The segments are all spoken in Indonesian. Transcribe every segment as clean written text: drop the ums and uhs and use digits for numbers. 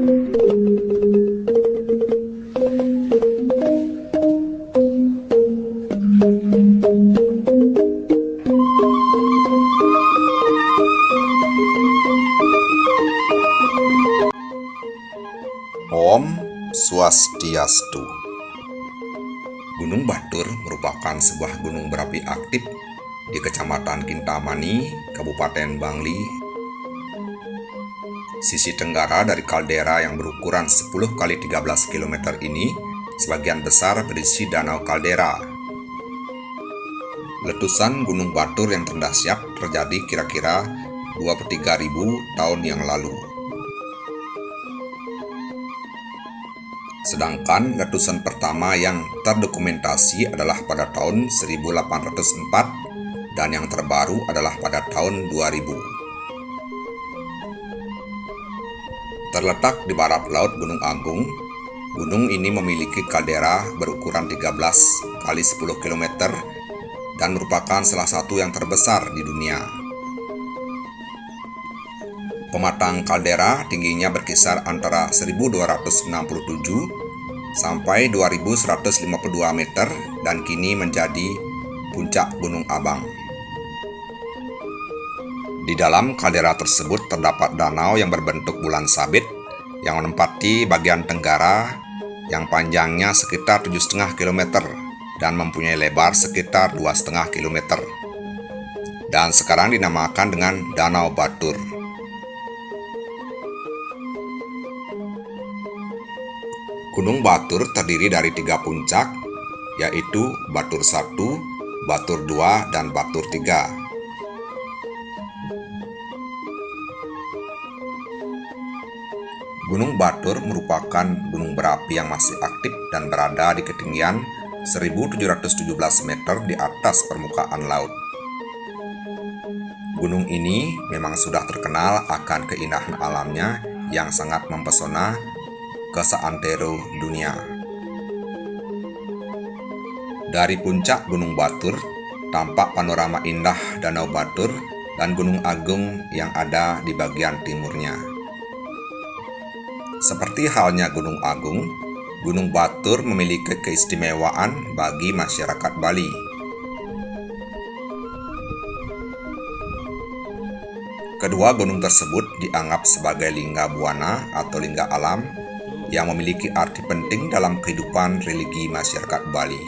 Om Swastiastu. Gunung Batur merupakan sebuah gunung berapi aktif di Kecamatan Kintamani, Kabupaten Bangli, sisi tenggara dari kaldera yang berukuran 10 x 13 km ini sebagian besar berisi danau kaldera. Letusan Gunung Batur yang terdahsyat terjadi kira-kira 23.000 tahun yang lalu. Sedangkan letusan pertama yang terdokumentasi adalah pada tahun 1804 dan yang terbaru adalah pada tahun 2000. Terletak di barat laut Gunung Agung, gunung ini memiliki kaldera berukuran 13 x 10 km dan merupakan salah satu yang terbesar di dunia. Pematang kaldera tingginya berkisar antara 1267 sampai 2152 meter dan kini menjadi puncak Gunung Abang. Di dalam kaldera tersebut terdapat danau yang berbentuk bulan sabit yang menempati bagian tenggara yang panjangnya sekitar 7,5 km dan mempunyai lebar sekitar 2,5 km dan sekarang dinamakan dengan Danau Batur. Gunung Batur terdiri dari 3 puncak, yaitu Batur 1, Batur 2, dan Batur 3. Gunung Batur merupakan gunung berapi yang masih aktif dan berada di ketinggian 1717 meter di atas permukaan laut. Gunung ini memang sudah terkenal akan keindahan alamnya yang sangat mempesona ke seantero dunia. Dari puncak Gunung Batur tampak panorama indah Danau Batur dan Gunung Agung yang ada di bagian timurnya. Seperti halnya Gunung Agung, Gunung Batur memiliki keistimewaan bagi masyarakat Bali. Kedua gunung tersebut dianggap sebagai lingga buana atau lingga alam yang memiliki arti penting dalam kehidupan religi masyarakat Bali.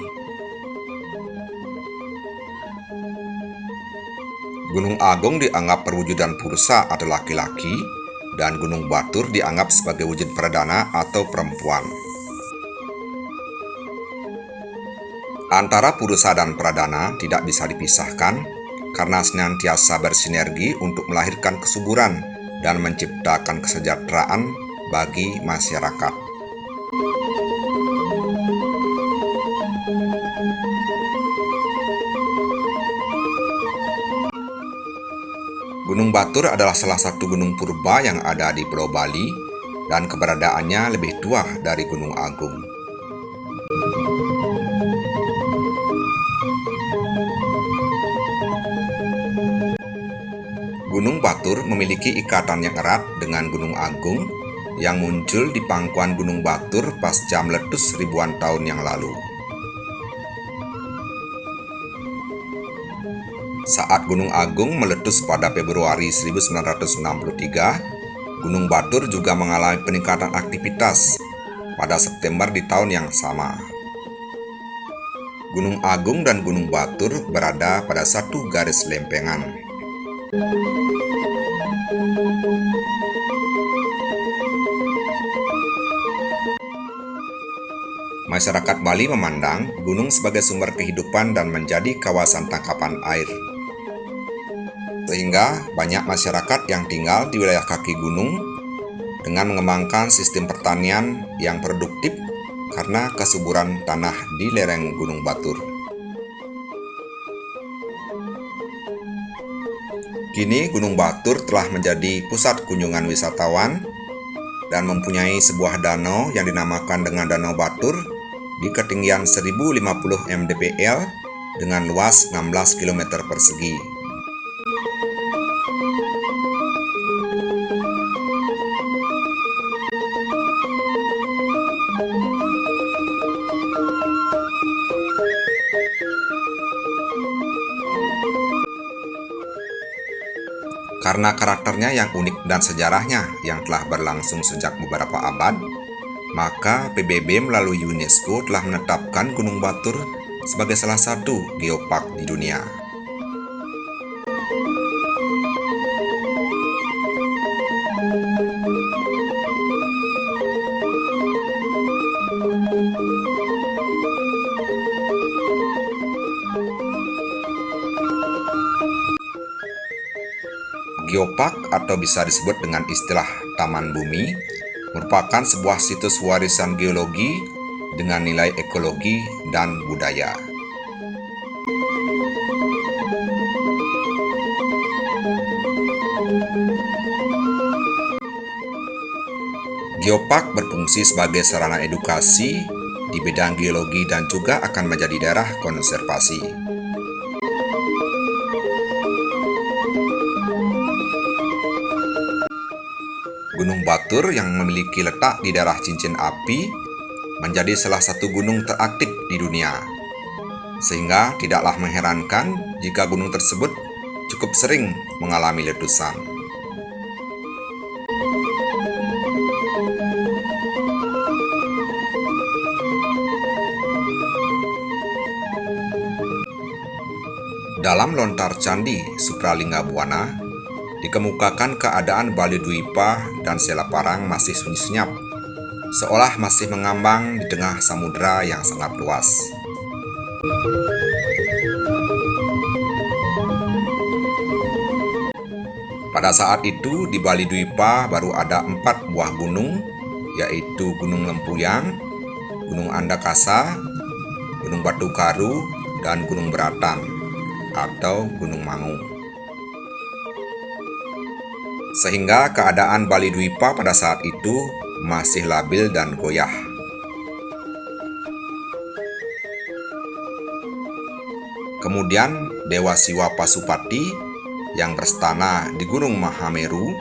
Gunung Agung dianggap perwujudan Purusha atau laki-laki, dan Gunung Batur dianggap sebagai wujud perdana atau perempuan. Antara Purusha dan Pradana tidak bisa dipisahkan karena senantiasa bersinergi untuk melahirkan kesuburan dan menciptakan kesejahteraan bagi masyarakat. Gunung Batur adalah salah satu gunung purba yang ada di Pulau Bali dan keberadaannya lebih tua dari Gunung Agung. Gunung Batur memiliki ikatan yang erat dengan Gunung Agung yang muncul di pangkuan Gunung Batur pasca meletus ribuan tahun yang lalu. Saat Gunung Agung meletus pada Februari 1963, Gunung Batur juga mengalami peningkatan aktivitas pada September di tahun yang sama. Gunung Agung dan Gunung Batur berada pada satu garis lempengan. Masyarakat Bali memandang gunung sebagai sumber kehidupan dan menjadi kawasan tangkapan air. Sehingga banyak masyarakat yang tinggal di wilayah kaki gunung dengan mengembangkan sistem pertanian yang produktif karena kesuburan tanah di lereng Gunung Batur. Kini Gunung Batur telah menjadi pusat kunjungan wisatawan dan mempunyai sebuah danau yang dinamakan dengan Danau Batur di ketinggian 1050 mdpl dengan luas 16 km persegi. Karena karakternya yang unik dan sejarahnya yang telah berlangsung sejak beberapa abad, maka PBB melalui UNESCO telah menetapkan Gunung Batur sebagai salah satu geopark di dunia. Geopark atau bisa disebut dengan istilah Taman Bumi merupakan sebuah situs warisan geologi dengan nilai ekologi dan budaya. Geopark berfungsi sebagai sarana edukasi di bidang geologi dan juga akan menjadi daerah konservasi. Gunung Batur yang memiliki letak di daerah cincin api menjadi salah satu gunung teraktif di dunia. Sehingga tidaklah mengherankan jika gunung tersebut cukup sering mengalami letusan. Dalam lontar candi Supralinggabuana, dikemukakan keadaan Bali Dwipa dan Selaparang masih sunyi senyap, seolah masih mengambang di tengah samudera yang sangat luas. Pada saat itu di Bali Dwipa baru ada 4 buah gunung, yaitu Gunung Lempuyang, Gunung Andakasa, Gunung Batu Karu, dan Gunung Beratan atau Gunung Mangu. Sehingga keadaan Bali Dwipa pada saat itu masih labil dan goyah. Kemudian Dewa Siwa Pasupati yang berstana di Gunung Mahameru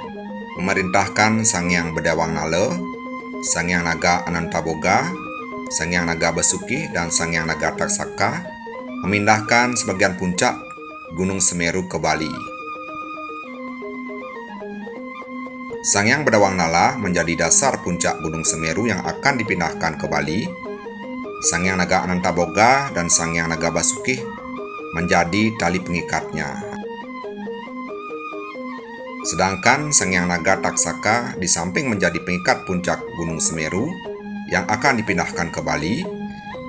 memerintahkan Sang Hyang Bedawang Nala, Sang Hyang Naga Anantaboga, Sang Hyang Naga Basuki, dan Sang Hyang Naga Taksaka memindahkan sebagian puncak Gunung Semeru ke Bali. Sang Hyang Bedawang Nala menjadi dasar puncak Gunung Semeru yang akan dipindahkan ke Bali. Sang Hyang Naga Anantaboga dan Sang Hyang Naga Basuki menjadi tali pengikatnya. Sedangkan Sang Hyang Naga Taksaka di samping menjadi pengikat puncak Gunung Semeru yang akan dipindahkan ke Bali,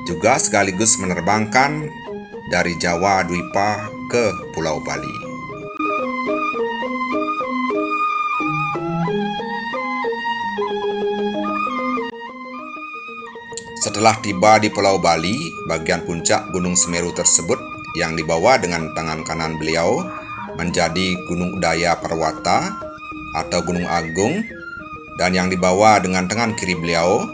juga sekaligus menerbangkan dari Jawa Dwipa ke Pulau Bali. Setelah tiba di Pulau Bali, bagian puncak Gunung Semeru tersebut yang dibawa dengan tangan kanan beliau menjadi Gunung Udaya Parwata atau Gunung Agung, dan yang dibawa dengan tangan kiri beliau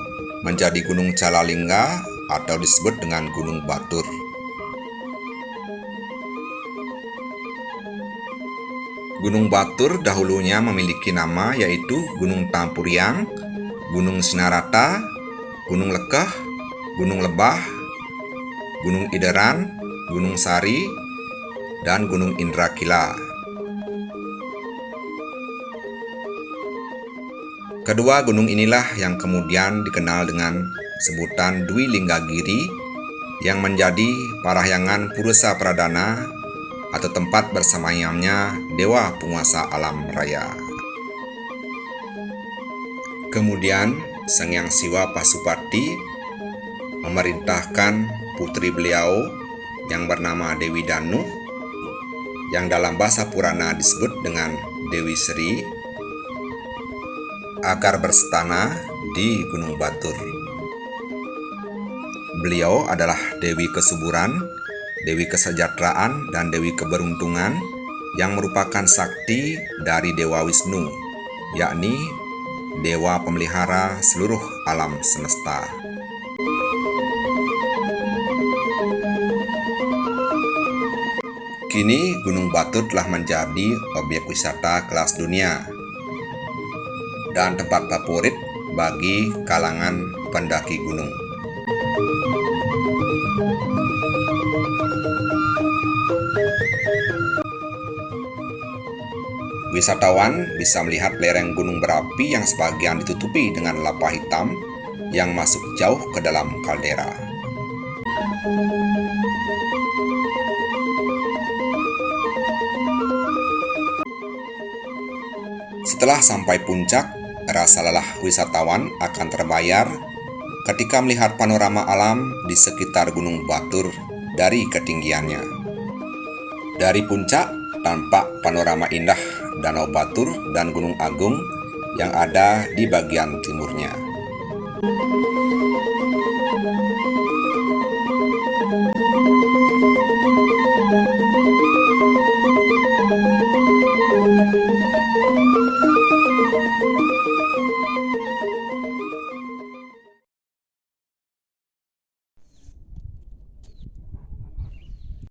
menjadi Gunung Calalingga atau disebut dengan Gunung Batur. Gunung Batur dahulunya memiliki nama yaitu Gunung Tampuriang, Gunung Sinarata, Gunung Lekeh, Gunung Lebah, Gunung Ideran, Gunung Sari, dan Gunung Indrakila. Kedua gunung inilah yang kemudian dikenal dengan sebutan Dwi Linggagiri yang menjadi parahyangan Purusa Pradana atau tempat bersemayamnya dewa penguasa alam raya. Kemudian Sang Hyang Siwa Pasupati memerintahkan putri beliau yang bernama Dewi Danu, yang dalam bahasa Purana disebut dengan Dewi Sri, agar berstana di Gunung Batur. Beliau adalah Dewi Kesuburan, Dewi Kesejahteraan, dan Dewi Keberuntungan yang merupakan sakti dari Dewa Wisnu, yakni dewa pemelihara seluruh alam semesta. Kini Gunung Batur telah menjadi objek wisata kelas dunia dan tempat favorit bagi kalangan pendaki gunung. Wisatawan bisa melihat lereng gunung berapi yang sebagian ditutupi dengan lava hitam yang masuk jauh ke dalam kaldera. Setelah sampai puncak, rasa lelah wisatawan akan terbayar ketika melihat panorama alam di sekitar Gunung Batur dari ketinggiannya. Dari puncak, tampak panorama indah Danau Batur dan Gunung Agung yang ada di bagian timurnya.